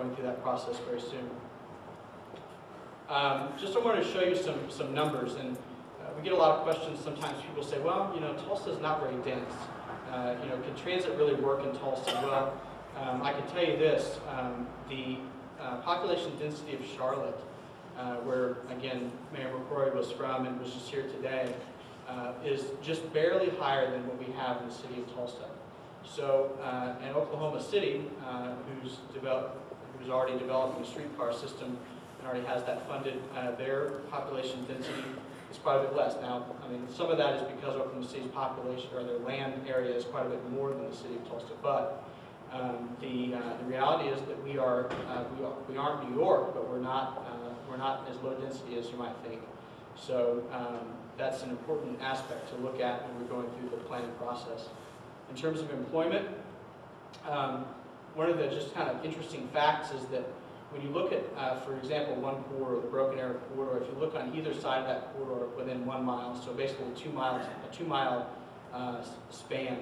going through that process very soon. Just I wanted to show you some numbers, and we get a lot of questions. Sometimes people say, well, Tulsa is not very dense. Can transit really work in Tulsa? Well, I can tell you this, the population density of Charlotte, where, again, Mayor McCrory was from and was just here today, is just barely higher than what we have in the city of Tulsa. So, and Oklahoma City, who's already developing a streetcar system and already has that funded, their population density is quite a bit less. Now, I mean, some of that is because Oklahoma City's population, or their land area, is quite a bit more than the city of Tulsa. But the reality is that we aren't New York, but we're not as low density as you might think. So that's an important aspect to look at when we're going through the planning process. In terms of employment, one of the just kind of interesting facts is that when you look at, for example, one corridor, the Broken Arrow corridor, if you look on either side of that corridor within 1 mile, so basically a 2 mile span,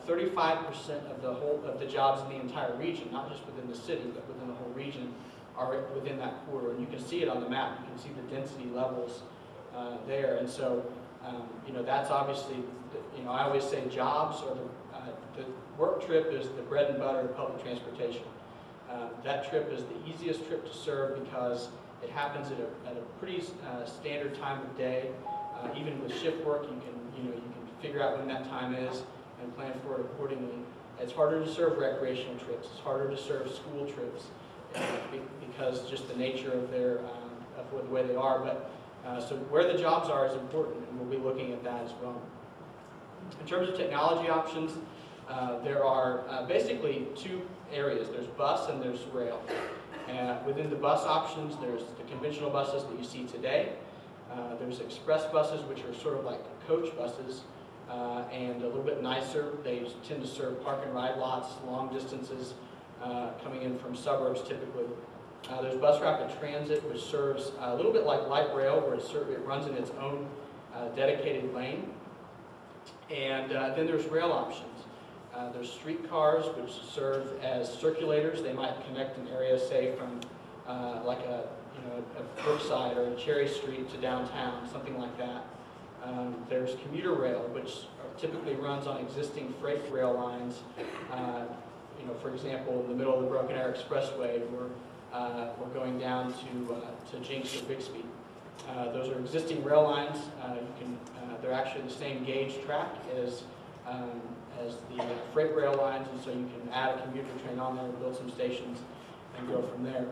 35% of the jobs in the entire region, not just within the city, but within the whole region, are within that corridor. And you can see it on the map. You can see the density levels there. And so, that's obviously, I always say jobs, or the work trip is the bread and butter of public transportation. That trip is the easiest trip to serve because it happens at a pretty standard time of day. Even with shift work, you can figure out when that time is and plan for it accordingly. It's harder to serve recreational trips. It's harder to serve school trips because just the nature of the way they are. But so where the jobs are is important, and we'll be looking at that as well. In terms of technology options, there are basically two areas. There's bus and there's rail. Within the bus options, there's the conventional buses that you see today. There's express buses, which are sort of like coach buses, and a little bit nicer. They tend to serve park and ride lots, long distances, coming in from suburbs typically. There's bus rapid transit, which serves a little bit like light rail, where it runs in its own dedicated lane. And then there's rail options. There's streetcars, which serve as circulators. They might connect an area, say, from like a Brookside or a Cherry Street to downtown, something like that. There's commuter rail, which typically runs on existing freight rail lines. For example, in the middle of the Broken Arrow Expressway, we're going down to Jinx or Bixby. Those are existing rail lines. They're actually the same gauge track as the freight rail lines, and so you can add a commuter train on there, build some stations, and go from there.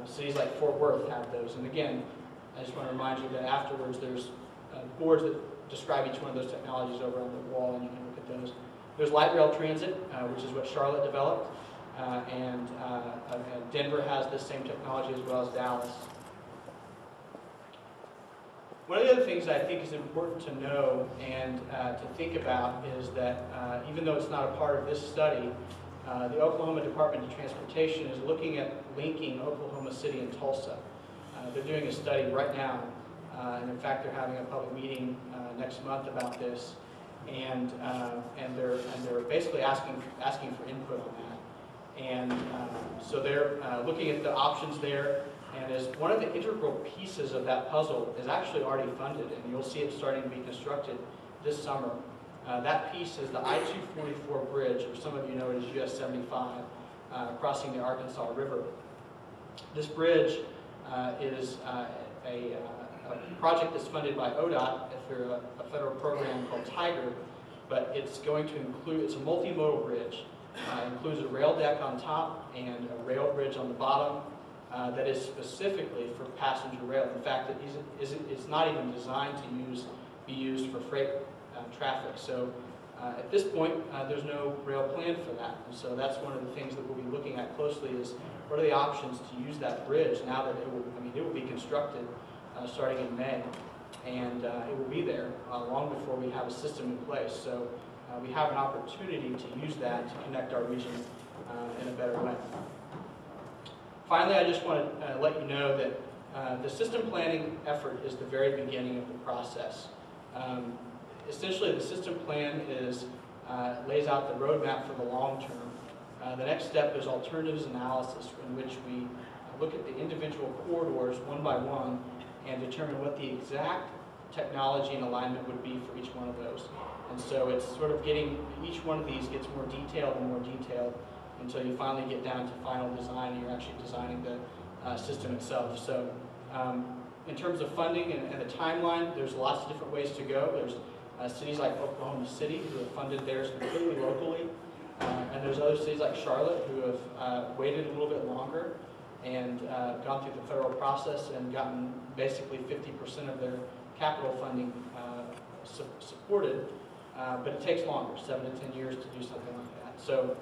Cities like Fort Worth have those. And again, I just want to remind you that afterwards there's boards that describe each one of those technologies over on the wall, and you can look at those. There's light rail transit, which is what Charlotte developed, and Denver has this same technology as well as Dallas. One of the other things I think is important to know and to think about is that even though it's not a part of this study, the Oklahoma Department of Transportation is looking at linking Oklahoma City and Tulsa. They're doing a study right now, and in fact they're having a public meeting next month about this, and they're basically asking for input on that. And so they're looking at the options there. And as one of the integral pieces of that puzzle is actually already funded, and you'll see it starting to be constructed this summer. That piece is the I-244 bridge, or some of you know it as US 75, crossing the Arkansas River. This bridge is a project that's funded by ODOT through a federal program called Tiger, but it's going to include, it's a multimodal bridge. It includes a rail deck on top and a rail bridge on the bottom. That is specifically for passenger rail. In fact, it's not even designed to be used for freight traffic. So at this point, there's no rail plan for that. And so that's one of the things that we'll be looking at closely is what are the options to use that bridge now that it will be constructed starting in May, and it will be there long before we have a system in place. So we have an opportunity to use that to connect our region in a better way. Finally, I just want to let you know that the system planning effort is the very beginning of the process. Essentially, the system plan lays out the roadmap for the long term. The next step is alternatives analysis, in which we look at the individual corridors one by one and determine what the exact technology and alignment would be for each one of those. And so it's sort of getting, each one of these gets more detailed and more detailed until you finally get down to final design and you're actually designing the system itself. So in terms of funding and the timeline, there's lots of different ways to go. There's cities like Oklahoma City who have funded theirs completely locally. And there's other cities like Charlotte who have waited a little bit longer and gone through the federal process and gotten basically 50% of their capital funding supported. But it takes longer, 7 to 10 years to do something like that. So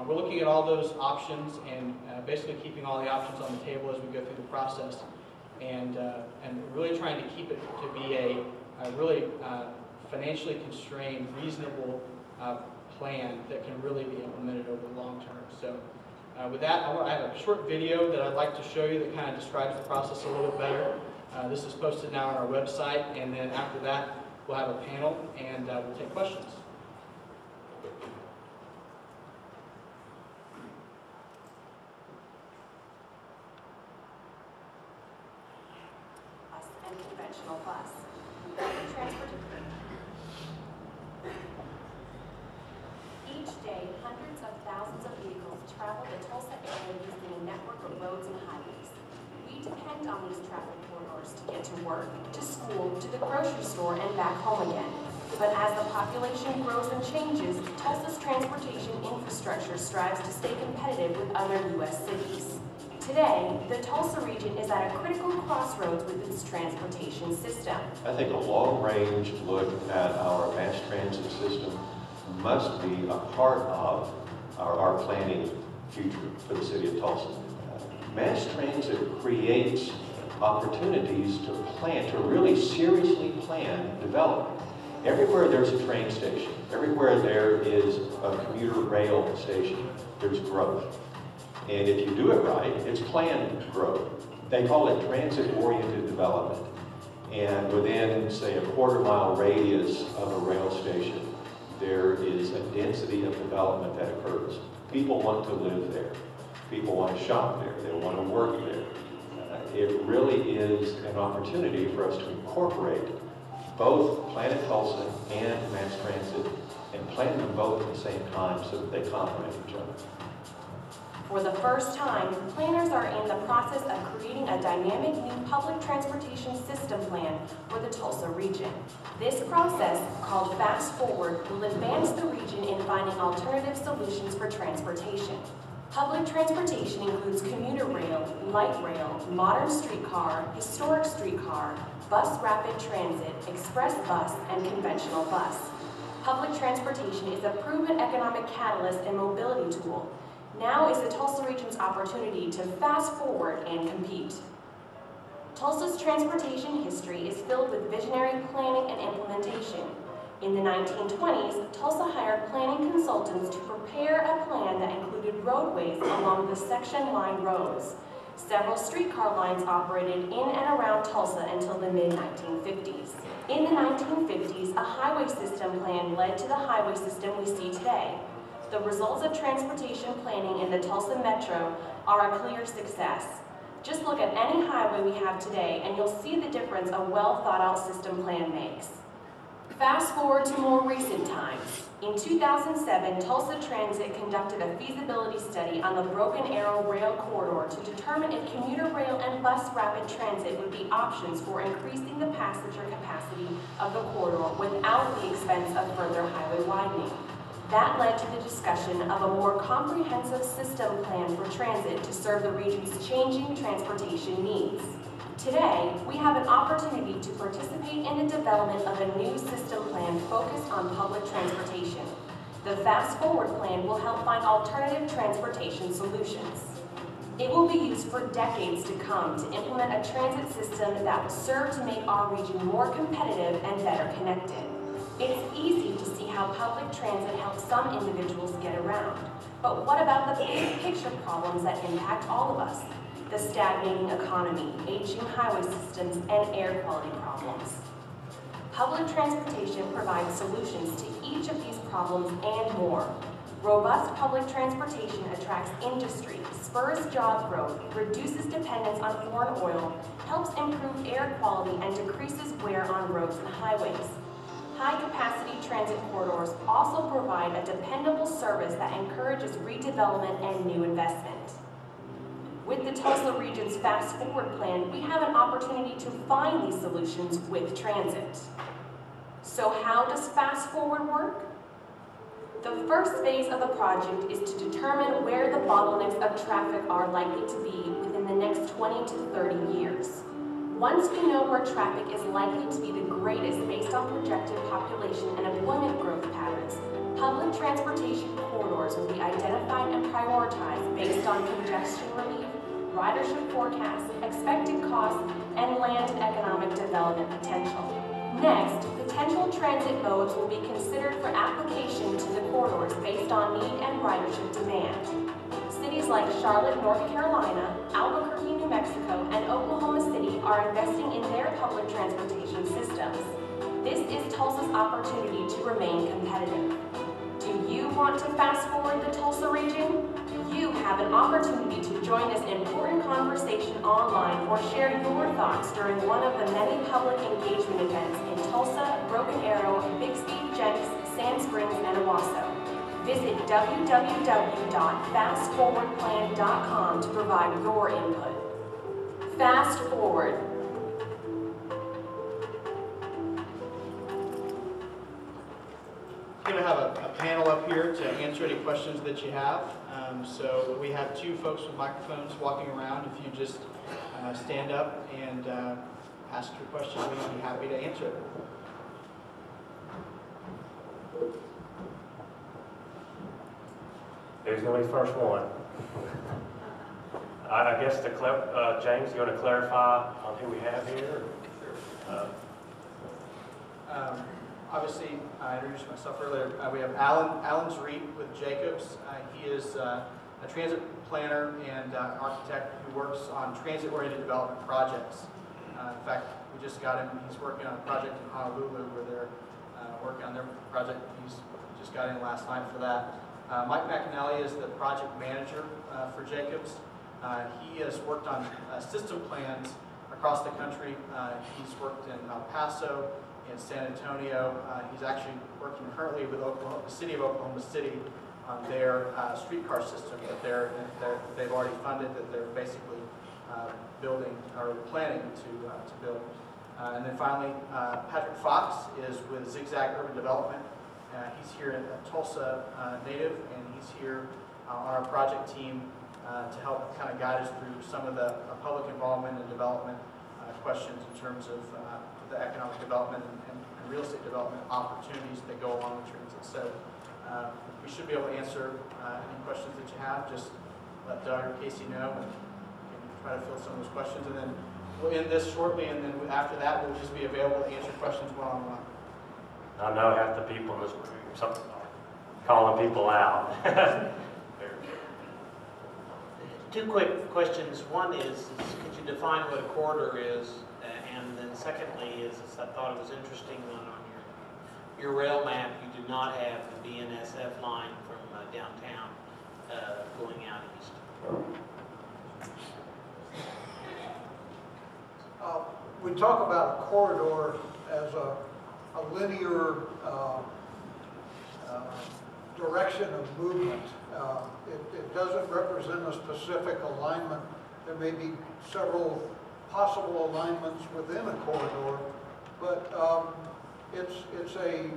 we're looking at all those options and basically keeping all the options on the table as we go through the process, and really trying to keep it to be a really financially constrained, reasonable plan that can really be implemented over the long term. So with that, I have a short video that I'd like to show you that kind of describes the process a little bit better. This is posted now on our website, and then after that, we'll have a panel and we'll take questions. Bus and conventional bus. Public transportation. Each day, hundreds of thousands of vehicles travel the Tulsa area using a network of roads and highways. We depend on these traffic corridors to get to work, to school, to the grocery store, and back home again. But as the population grows and changes, Tulsa's transportation infrastructure strives to stay competitive with other U.S. cities. Today, the Tulsa region is at a critical crossroads with its transportation system. I think a long-range look at our mass transit system must be a part of our planning future for the city of Tulsa. Mass transit creates opportunities to plan, to really seriously plan development. Everywhere there's a train station, everywhere there is a commuter rail station, there's growth. And if you do it right, it's planned growth. They call it transit-oriented development. And within, say, a quarter-mile radius of a rail station, there is a density of development that occurs. People want to live there. People want to shop there. They want to work there. It really is an opportunity for us to incorporate both Planet Tulsa and mass transit and plan them both at the same time so that they complement each other. For the first time, planners are in the process of creating a dynamic new public transportation system plan for the Tulsa region. This process, called Fast Forward, will advance the region in finding alternative solutions for transportation. Public transportation includes commuter rail, light rail, modern streetcar, historic streetcar, bus rapid transit, express bus, and conventional bus. Public transportation is a proven economic catalyst and mobility tool. Now is the Tulsa region's opportunity to fast forward and compete. Tulsa's transportation history is filled with visionary planning and implementation. In the 1920s, Tulsa hired planning consultants to prepare a plan that included roadways along the section line roads. Several streetcar lines operated in and around Tulsa until the mid-1950s. In the 1950s, a highway system plan led to the highway system we see today. The results of transportation planning in the Tulsa Metro are a clear success. Just look at any highway we have today and you'll see the difference a well-thought-out system plan makes. Fast forward to more recent times. In 2007, Tulsa Transit conducted a feasibility study on the Broken Arrow Rail Corridor to determine if commuter rail and bus rapid transit would be options for increasing the passenger capacity of the corridor without the expense of further highway widening. That led to the discussion of a more comprehensive system plan for transit to serve the region's changing transportation needs. Today, we have an opportunity to participate in the development of a new system plan focused on public transportation. The Fast Forward plan will help find alternative transportation solutions. It will be used for decades to come to implement a transit system that will serve to make our region more competitive and better connected. It's easy to see how public transit helps some individuals get around. But what about the big picture problems that impact all of us? The stagnating economy, aging highway systems, and air quality problems. Public transportation provides solutions to each of these problems and more. Robust public transportation attracts industry, spurs job growth, reduces dependence on foreign oil, helps improve air quality, and decreases wear on roads and highways. High-capacity transit corridors also provide a dependable service that encourages redevelopment and new investment. With the Tulsa Region's Fast Forward Plan, we have an opportunity to find these solutions with transit. So how does Fast Forward work? The first phase of the project is to determine where the bottlenecks of traffic are likely to be within the next 20 to 30 years. Once we know where traffic is likely to be the greatest based on projected population and employment growth patterns, public transportation corridors will be identified and prioritized based on congestion relief, ridership forecasts, expected costs, and land and economic development potential. Next, potential transit modes will be considered for application to the corridors based on need and ridership demand. Cities like Charlotte, North Carolina, Albuquerque, New Mexico, and Oklahoma City are investing in their public transportation systems. This is Tulsa's opportunity to remain competitive. Do you want to fast forward the Tulsa region? You have an opportunity to join this important conversation online or share your thoughts during one of the many public engagement events in Tulsa, Broken Arrow, Bixby, Jenks, Sand Springs, and Owasso. Visit www.fastforwardplan.com to provide your input. Fast Forward. We're going to have a panel up here to answer any questions that you have. So we have two folks with microphones walking around. If you just stand up and ask your question, we'd be happy to answer it. Who's going to be the first one? I guess James, you want to clarify on who we have here? Obviously, I introduced myself earlier. We have Alan Zreet with Jacobs. He is a transit planner and architect who works on transit-oriented development projects. In fact, we just got him. He's working on a project in Honolulu where they're working on their project. He's just got in last night for that. Mike McAnally is the project manager for Jacobs. He has worked on system plans across the country. He's worked in El Paso, in San Antonio. He's actually working currently with the city of Oklahoma City on their streetcar system that they've already funded, that they're basically building or planning to build. And then finally, Patrick Fox is with Zigzag Urban Development. He's here in Tulsa native, and he's here on our project team to help kind of guide us through some of the public involvement and development questions in terms of the economic development and real estate development opportunities that go along with transit. So we should be able to answer any questions that you have. Just let Doug or Casey know, and we can try to fill some of those questions. And then we'll end this shortly, and then after that, we'll just be available to answer questions one-on-one. I know half the people in this room, calling people out. Two quick questions. One is could you define what a corridor is? And then secondly I thought it was interesting on your rail map, you do not have the BNSF line from downtown going out east. We talk about a corridor as a linear direction of movement. It doesn't represent a specific alignment. There may be several possible alignments within a corridor, but it's a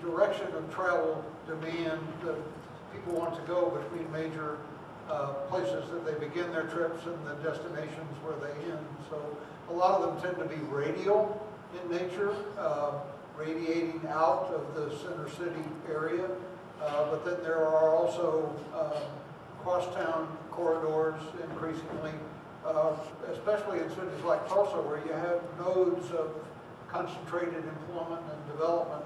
direction of travel demand that people want to go between major places that they begin their trips and the destinations where they end. So a lot of them tend to be radial in nature, radiating out of the center city area. But then there are also crosstown corridors increasingly, especially in cities like Tulsa, where you have nodes of concentrated employment and development,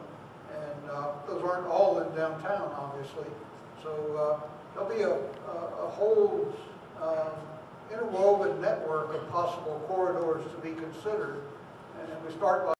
and those aren't all in downtown, obviously. So there'll be a whole interwoven network of possible corridors to be considered, and we start by